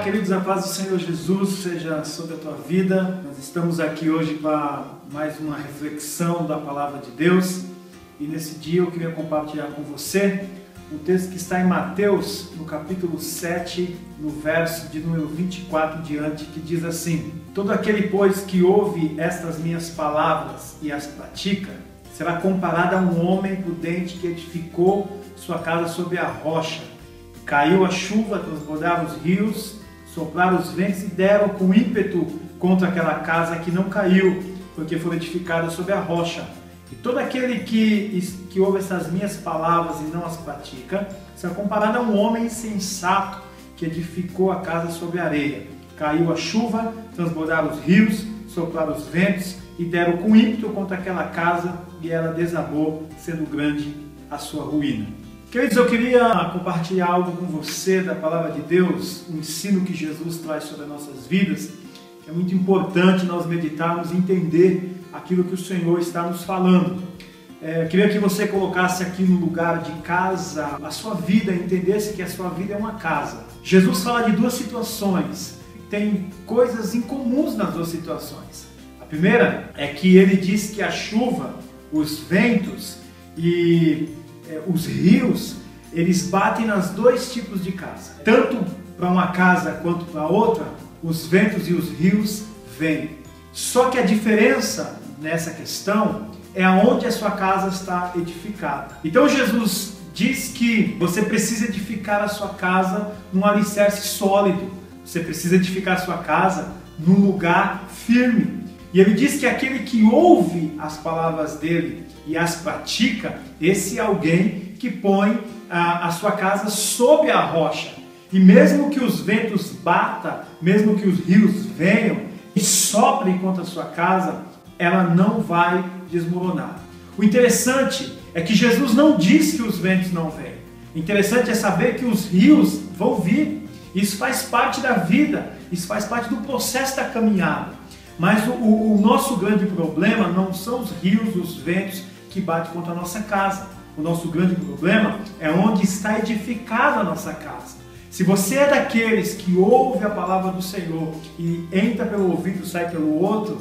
queridos, a paz do Senhor Jesus seja sobre a tua vida. Nós estamos aqui hoje para mais uma reflexão da Palavra de Deus. E nesse dia eu queria compartilhar com você um texto que está em Mateus, no capítulo 7, no verso de número 24 diante, que diz assim: todo aquele, pois, que ouve estas minhas palavras e as pratica, será comparado a um homem prudente que edificou sua casa sobre a rocha. Caiu a chuva, transbordaram os rios, sopraram os ventos e deram com ímpeto contra aquela casa que não caiu, porque foi edificada sobre a rocha. E todo aquele que ouve essas minhas palavras e não as pratica, será comparado a um homem insensato que edificou a casa sobre a areia. Caiu a chuva, transbordaram os rios, sopraram os ventos e deram com ímpeto contra aquela casa, e ela desabou, sendo grande a sua ruína. Queridos, eu queria compartilhar algo com você da Palavra de Deus, um ensino que Jesus traz sobre as nossas vidas. É muito importante nós meditarmos e entender aquilo que o Senhor está nos falando. Eu queria que você colocasse aqui no lugar de casa a sua vida, entendesse que a sua vida é uma casa. Jesus fala de duas situações, tem coisas incomuns nas duas situações. A primeira é que ele diz que a chuva, os ventos e os rios, eles batem nas dois tipos de casa. Tanto para uma casa quanto para outra, os ventos e os rios vêm. Só que a diferença nessa questão é aonde a sua casa está edificada. Então Jesus diz que você precisa edificar a sua casa num alicerce sólido. Você precisa edificar a sua casa num lugar firme. E ele diz que aquele que ouve as palavras dele e as pratica, esse é alguém que põe a sua casa sob a rocha. E mesmo que os ventos batam, mesmo que os rios venham e soprem contra a sua casa, ela não vai desmoronar. O interessante é que Jesus não diz que os ventos não vêm. O interessante é saber que os rios vão vir. Isso faz parte da vida, isso faz parte do processo da caminhada. Mas o nosso grande problema não são os rios, os ventos que batem contra a nossa casa. O nosso grande problema é onde está edificada a nossa casa. Se você é daqueles que ouve a palavra do Senhor e entra pelo ouvido e sai pelo outro,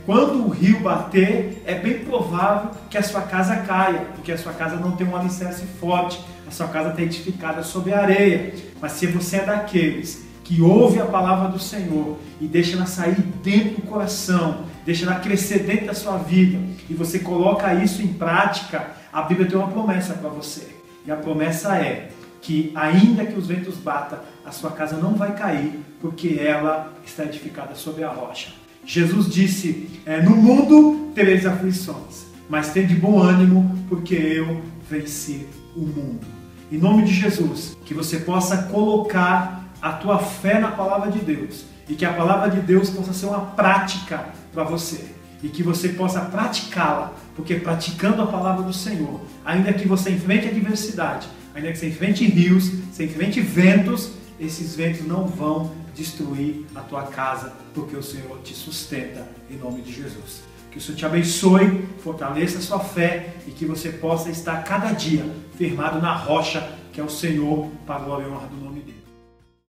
quando o rio bater, é bem provável que a sua casa caia, porque a sua casa não tem um alicerce forte, a sua casa está edificada sobre a areia. Mas se você é daqueles que ouve a palavra do Senhor e deixa ela sair dentro do coração, deixa ela crescer dentro da sua vida, e você coloca isso em prática, a Bíblia tem uma promessa para você. E a promessa é que ainda que os ventos batam, a sua casa não vai cair, porque ela está edificada sobre a rocha. Jesus disse, no mundo tereis aflições, mas tende bom ânimo, porque eu venci o mundo. Em nome de Jesus, que você possa colocar a tua fé na palavra de Deus, e que a palavra de Deus possa ser uma prática para você, e que você possa praticá-la, porque praticando a palavra do Senhor, ainda que você enfrente adversidade, ainda que você enfrente rios, você enfrente ventos, esses ventos não vão destruir a tua casa, porque o Senhor te sustenta, em nome de Jesus. Que o Senhor te abençoe, fortaleça a sua fé e que você possa estar cada dia firmado na rocha que é o Senhor, para a glória e honra do nome dele.